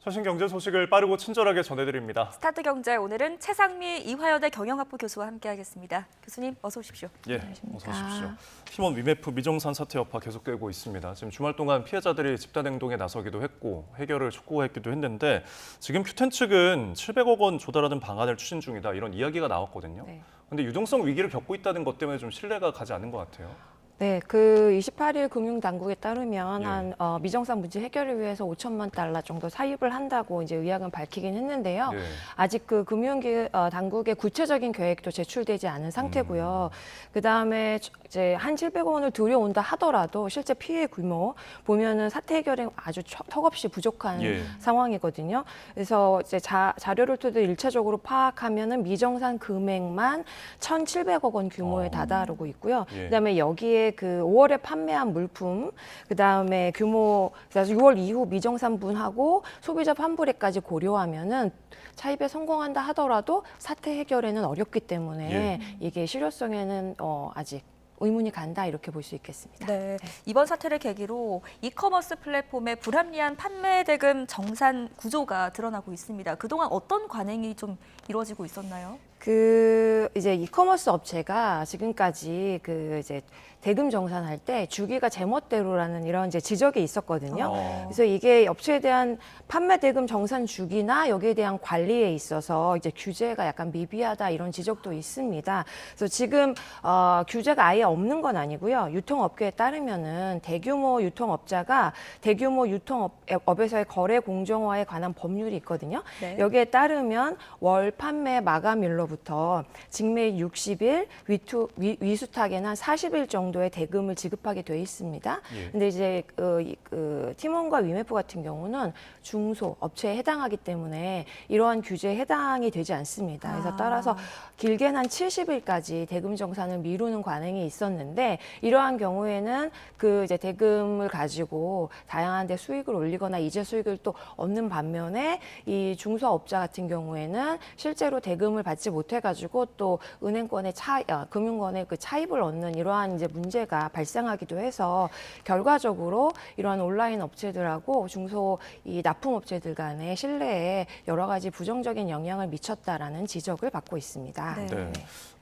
최신 경제 소식을 빠르고 친절하게 전해드립니다. 스타트 경제 오늘은 최상미 이화여대 경영학부 교수와 함께하겠습니다. 교수님 어서 오십시오. 예, 어서 오십시오. 팀원 위메프 미정산 사태 여파 계속되고 있습니다. 지금 주말 동안 피해자들이 집단 행동에 나서기도 했고 해결을 촉구했기도 했는데 지금 큐텐 측은 700억 원 조달하는 방안을 추진 중이다 이런 이야기가 나왔거든요. 그런데 유동성 위기를 겪고 있다는 것 때문에 좀 신뢰가 가지 않는 것 같아요. 네, 그 28일 금융당국에 따르면 예. 미정산 문제 해결을 위해서 5천만 달러 정도 사입을 한다고 이제 의학은 밝히긴 했는데요. 예. 아직 그 당국의 구체적인 계획도 제출되지 않은 상태고요. 그 다음에 이제 한 700억 원을 들여온다 하더라도 실제 피해 규모 보면은 사태 해결에 아주 턱없이 부족한 예. 상황이거든요. 그래서 이제 자료를 통해서 1차적으로 파악하면은 미정산 금액만 1,700억 원 규모에 다다르고 있고요. 예. 그다음에 여기에 그 5월에 판매한 물품, 그다음에 규모, 그래서 6월 이후 미정산분하고 소비자 환불액까지 고려하면은 차입에 성공한다 하더라도 사태 해결에는 어렵기 때문에 이게 실효성에는 아직 의문이 간다 이렇게 볼 수 있겠습니다. 네, 이번 사태를 계기로 이커머스 플랫폼의 불합리한 판매 대금 정산 구조가 드러나고 있습니다. 그동안 어떤 관행이 좀 이루어지고 있었나요? 이제 이커머스 업체가 지금까지 이제 대금 정산할 때 주기가 제멋대로라는 이런 이제 지적이 있었거든요. 그래서 이게 업체에 대한 판매 대금 정산 주기나 여기에 대한 관리에 있어서 이제 규제가 약간 미비하다 이런 지적도 있습니다. 그래서 지금 규제가 아예 없는 건 아니고요. 유통업계에 따르면은 대규모 유통업자가 대규모 유통업에서의 거래 공정화에 관한 법률이 있거든요. 네. 여기에 따르면 월 판매 마감일로부터 직매 60일, 위수탁에는 한 40일 정도의 대금을 지급하게 돼 있습니다. 근데 이제 팀원과 위메프 같은 경우는 중소 업체에 해당하기 때문에 이러한 규제에 해당이 되지 않습니다. 그래서 따라서 길게는 한 70일까지 대금 정산을 미루는 관행이 있었는데 이러한 경우에는 이제 대금을 가지고 다양한 데 수익을 올리거나 이제 수익을 또 얻는 반면에 이 중소업자 같은 경우에는 실제로 대금을 받지 못해가지고 또 은행권의 금융권의 그 차입을 얻는 이러한 이제 문제가 발생하기도 해서 결과적으로 이러한 온라인 업체들하고 중소 이 납품업체들 간의 신뢰에 여러 가지 부정적인 영향을 미쳤다라는 지적을 받고 있습니다. 네.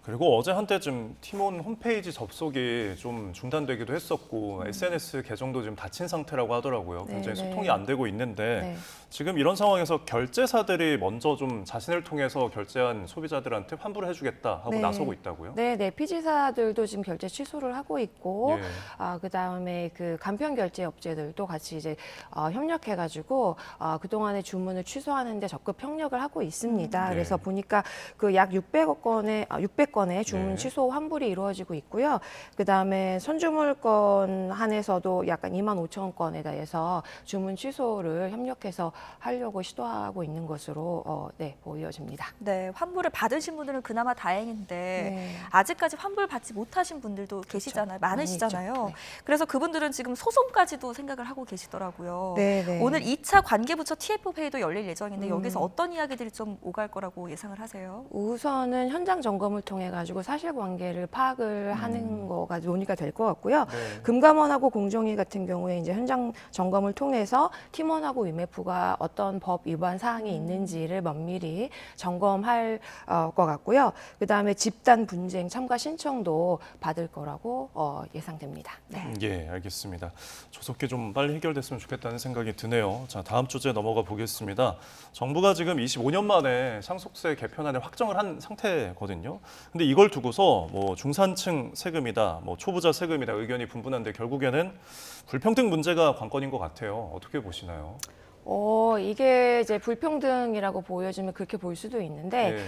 그리고 어제 한때쯤 팀원 홈페이지 접속이 좀 중단되기도 했었고 SNS 계정도 지금 닫힌 상태라고 하더라고요. 굉장히 소통이 안 되고 있는데 지금 이런 상황에서 결제사들이 먼저 좀 자신을 통해서 결제한 소비자들한테 환불을 해주겠다 하고 나서고 있다고요? 네, 피지사들도 지금 결제 취소를 하고 있고, 그다음에 그 간편 결제 업체들도 같이 이제 협력해가지고 그동안의 주문을 취소하는데 적극 협력을 하고 있습니다. 그래서 보니까 그 약 600건의 주문 취소 환불이 이루어지고 있고요. 그다음에 선주물건 한에서도 약간 25,000건에 대해서 주문 취소를 협력해서 하려고 시도하고 있는 것으로 보여집니다. 네, 환불을 받으신 분들은 그나마 다행인데 아직까지 환불 받지 못하신 분들도 계시잖아요. 많으시잖아요. 그래서 그분들은 지금 소송까지도 생각을 하고 계시더라고요. 오늘 2차 관계부처 TF 회의도 열릴 예정인데 여기서 어떤 이야기들이 좀 오갈 거라고 예상을 하세요? 우선은 현장 점검을 통해 가지고 사실관계를 파악을 하는 거가 논의가 될 것 같고요. 금감원하고 공정위 같은 경우에 이제 현장 점검을 통해서 팀원하고 위메프가 어떤 법 위반 사항이 있는지를 면밀히 점검할 것 같고요. 그다음에 집단 분쟁 참가 신청도 받을 거라고 예상됩니다. 예, 알겠습니다. 조속히 좀 빨리 해결됐으면 좋겠다는 생각이 드네요. 자, 다음 주제 넘어가 보겠습니다. 정부가 지금 25년 만에 상속세 개편안을 확정을 한 상태거든요. 근데 이걸 두고서 뭐 중산층 세금이다, 뭐 초부자 세금이다 의견이 분분한데 결국에는 불평등 문제가 관건인 것 같아요. 어떻게 보시나요? 이게 이제 불평등이라고 보여지면 그렇게 볼 수도 있는데,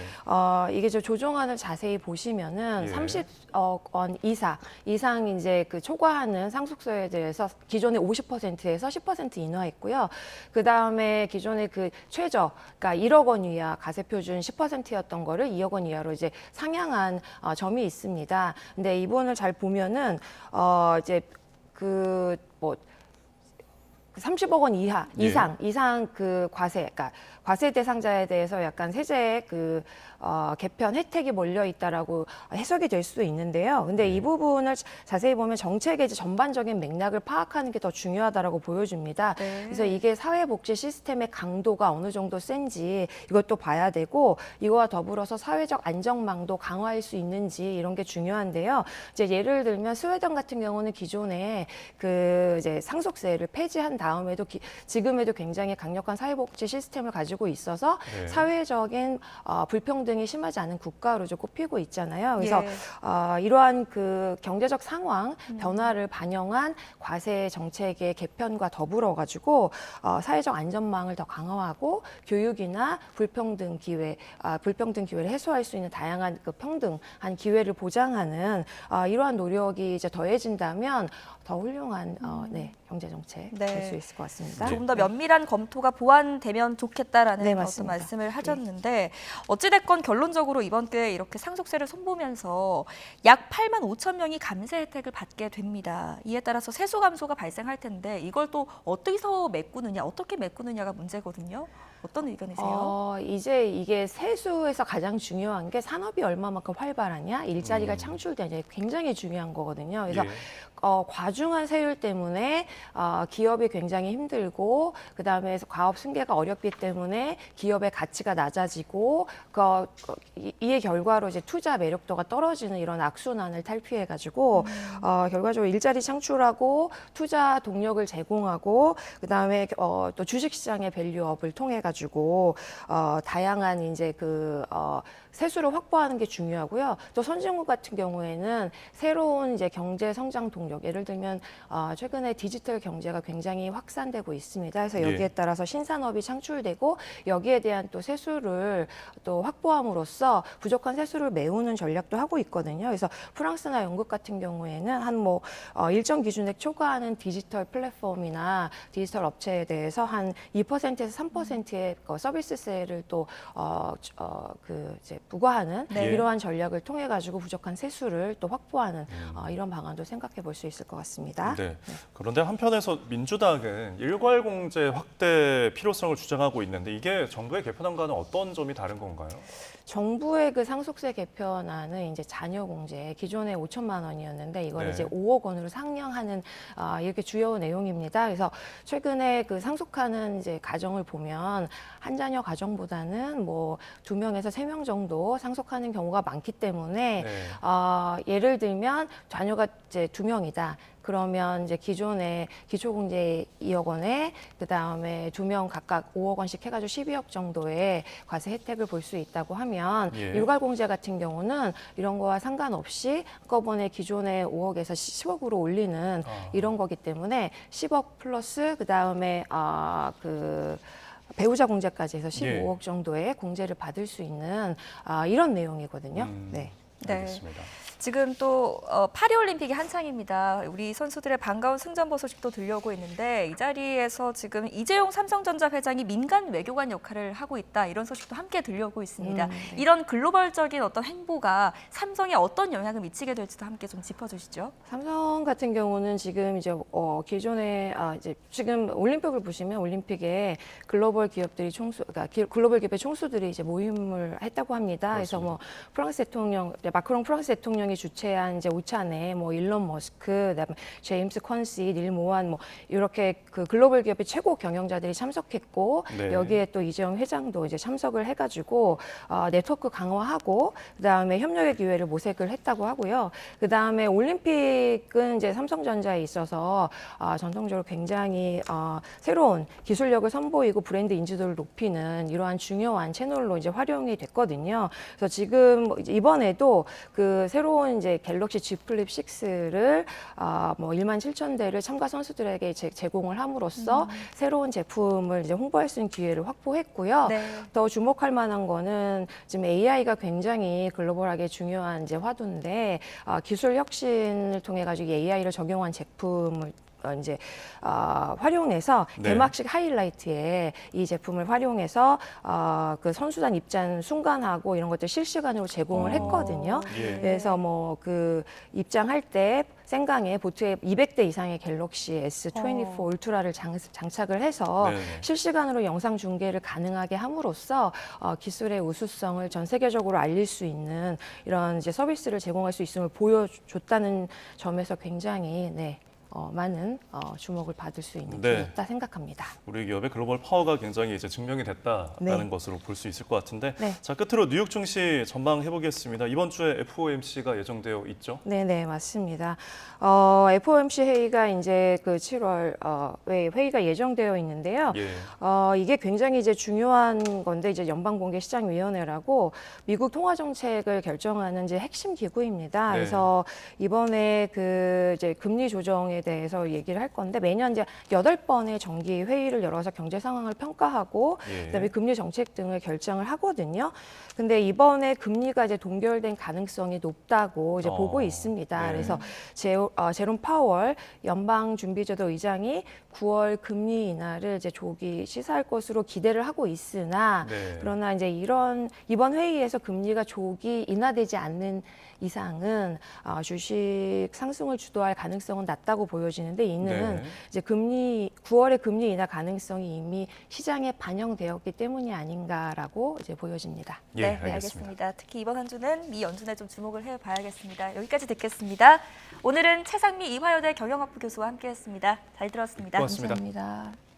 이게 저 조정안을 자세히 보시면은 30억 원 이상 이제 그 초과하는 상속세에 대해서 기존의 50%에서 10% 인하했고요. 그 다음에 기존의 그 최저, 그러니까 1억 원 이하 가세표준 10%였던 거를 2억 원 이하로 이제 상향한 점이 있습니다. 근데 이번을 잘 보면은 이제 30억 원 이상 그 과세, 그러니까 과세 대상자에 대해서 약간 세제 개편 혜택이 몰려 있다라고 해석이 될 수도 있는데요. 근데 이 부분을 자세히 보면 정책의 이제 전반적인 맥락을 파악하는 게 더 중요하다라고 보여집니다. 그래서 이게 사회복지 시스템의 강도가 어느 정도 센지 이것도 봐야 되고, 이거와 더불어서 사회적 안정망도 강화할 수 있는지 이런 게 중요한데요. 이제 예를 들면 스웨덴 같은 경우는 기존에 그 이제 상속세를 폐지한 다음에도 지금에도 굉장히 강력한 사회복지 시스템을 가지고 있어서 사회적인 불평등이 심하지 않은 국가로 좀 꼽히고 있잖아요. 그래서 이러한 그 경제적 상황 변화를 반영한 과세 정책의 개편과 더불어 가지고 사회적 안전망을 더 강화하고 교육이나 불평등 기회를 해소할 수 있는 다양한 그 평등한 기회를 보장하는 이러한 노력이 이제 더해진다면 더 훌륭한 경제 정책 될 수 있을 것 같습니다. 조금 더 면밀한 검토가 보완되면 좋겠다라는 어떤 맞습니다. 말씀을 하셨는데 어찌됐건 결론적으로 이번 기회에 이렇게 상속세를 손보면서 약 8만 5천 명이 감세 혜택을 받게 됩니다. 이에 따라서 세수 감소가 발생할 텐데 이걸 또 어떻게 메꾸느냐가 문제거든요. 어떤 의견이세요? 이제 이게 세수에서 가장 중요한 게 산업이 얼마만큼 활발하냐, 일자리가 창출되냐, 굉장히 중요한 거거든요. 그래서 과중한 세율 때문에 기업이 굉장히 힘들고, 그다음에 과업 승계가 어렵기 때문에 기업의 가치가 낮아지고, 이의 결과로 이제 투자 매력도가 떨어지는 이런 악순환을 탈피해가지고 결과적으로 일자리 창출하고 투자 동력을 제공하고, 그다음에 또 주식시장의 밸류업을 통해 가지고 다양한 이제 세수를 확보하는 게 중요하고요. 또 선진국 같은 경우에는 새로운 이제 경제 성장 동력, 예를 들면 최근에 디지털 경제가 굉장히 확산되고 있습니다. 그래서 여기에 따라서 신산업이 창출되고 여기에 대한 또 세수를 또 확보함으로써 부족한 세수를 메우는 전략도 하고 있거든요. 그래서 프랑스나 영국 같은 경우에는 한 일정 기준에 초과하는 디지털 플랫폼이나 디지털 업체에 대해서 한 2%에서 3%의 서비스세를 또 이제 부과하는 이러한 전략을 통해 가지고 부족한 세수를 또 확보하는 이런 방안도 생각해 볼 수 있을 것 같습니다. 그런데 한편에서 민주당은 일괄공제 확대 필요성을 주장하고 있는데 이게 정부의 개편안과는 어떤 점이 다른 건가요? 정부의 그 상속세 개편안은 이제 자녀 공제, 기존에 5천만 원이었는데 이걸 이제 5억 원으로 상향하는 이렇게 주요 내용입니다. 그래서 최근에 그 상속하는 이제 가정을 보면 한 자녀 가정보다는 2명에서 3명 정도 상속하는 경우가 많기 때문에 예를 들면 자녀가 이제 2명이다. 그러면 이제 기존에 기초공제 2억 원에 그다음에 2명 각각 5억 원씩 해가지고 12억 정도의 과세 혜택을 볼 수 있다고 하면 일괄공제 같은 경우는 이런 거와 상관없이 한꺼번에 기존에 5억에서 10억으로 올리는 이런 거기 때문에 10억 플러스 그다음에 배우자 공제까지 해서 15억 정도의 공제를 받을 수 있는 이런 내용이거든요. 알겠습니다. 지금 또 파리올림픽이 한창입니다. 우리 선수들의 반가운 승전보 소식도 들려오고 있는데 이 자리에서 지금 이재용 삼성전자 회장이 민간 외교관 역할을 하고 있다 이런 소식도 함께 들려오고 있습니다. 이런 글로벌적인 어떤 행보가 삼성에 어떤 영향을 미치게 될지도 함께 좀 짚어주시죠. 삼성 같은 경우는 지금 이제 기존에 이제 지금 올림픽을 보시면 올림픽에 글로벌 기업들이 그러니까 글로벌 기업의 총수들이 이제 모임을 했다고 합니다. 그렇습니다. 그래서 프랑스 대통령 마크롱 프랑스 대통령이 주최한 이제 오찬에 일론 머스크, 그다음에 제임스 컨시, 닐 모한 이렇게 그 글로벌 기업의 최고 경영자들이 참석했고 여기에 또 이재용 회장도 이제 참석을 해가지고 네트워크 강화하고 그다음에 협력의 기회를 모색을 했다고 하고요. 그다음에 올림픽은 이제 삼성전자에 있어서 전통적으로 굉장히 새로운 기술력을 선보이고 브랜드 인지도를 높이는 이러한 중요한 채널로 이제 활용이 됐거든요. 그래서 지금 이번에도 그 새로운 이제 갤럭시 G 플립 6를 1만 7천 대를 참가 선수들에게 제공을 함으로써 새로운 제품을 이제 홍보할 수 있는 기회를 확보했고요. 더 주목할 만한 거는 지금 AI가 굉장히 글로벌하게 중요한 이제 화두인데 기술 혁신을 통해 가지고 AI를 적용한 제품을 이제 활용해서 네. 개막식 하이라이트에 이 제품을 활용해서 그 선수단 입장 순간하고 이런 것들 실시간으로 제공을 했거든요. 예. 그래서 뭐 그 입장할 때 생강에 보트에 200대 이상의 갤럭시 S24 울트라를 장착을 해서 네네. 실시간으로 영상 중계를 가능하게 함으로써 기술의 우수성을 전 세계적으로 알릴 수 있는 이런 이제 서비스를 제공할 수 있음을 보여줬다는 점에서 굉장히 많은 주목을 받을 수 있는 기회였다 생각합니다. 우리 기업의 글로벌 파워가 굉장히 이제 증명이 됐다라는 것으로 볼 수 있을 것 같은데, 자 끝으로 뉴욕 증시 전망해 보겠습니다. 이번 주에 FOMC가 예정되어 있죠? 네, 맞습니다. FOMC 회의가 이제 그 7월 회의가 예정되어 있는데요. 예. 이게 굉장히 이제 중요한 건데 이제 연방공개시장위원회라고 미국 통화 정책을 결정하는 이제 핵심 기구입니다. 네. 그래서 이번에 그 이제 금리 조정에 대해서 얘기를 할 건데 매년 이제 8번의 정기 회의를 열어서 경제 상황을 평가하고 그다음에 금리 정책 등을 결정을 하거든요. 근데 이번에 금리가 이제 동결된 가능성이 높다고 이제 보고 있습니다. 그래서 제롬 파월 연방준비제도 의장이 9월 금리 인하를 이제 조기 시사할 것으로 기대를 하고 있으나 그러나 이제 이번 회의에서 금리가 조기 인하되지 않는 이상은 주식 상승을 주도할 가능성은 낮다고 보여지는데 이는 이제 9월의 금리 인하 가능성이 이미 시장에 반영되었기 때문이 아닌가라고 이제 보여집니다. 네, 알겠습니다. 특히 이번 한 주는 미 연준에 좀 주목을 해봐야겠습니다. 여기까지 듣겠습니다. 오늘은 최상미 이화여대 경영학부 교수와 함께했습니다. 잘 들었습니다. 고맙습니다. 감사합니다.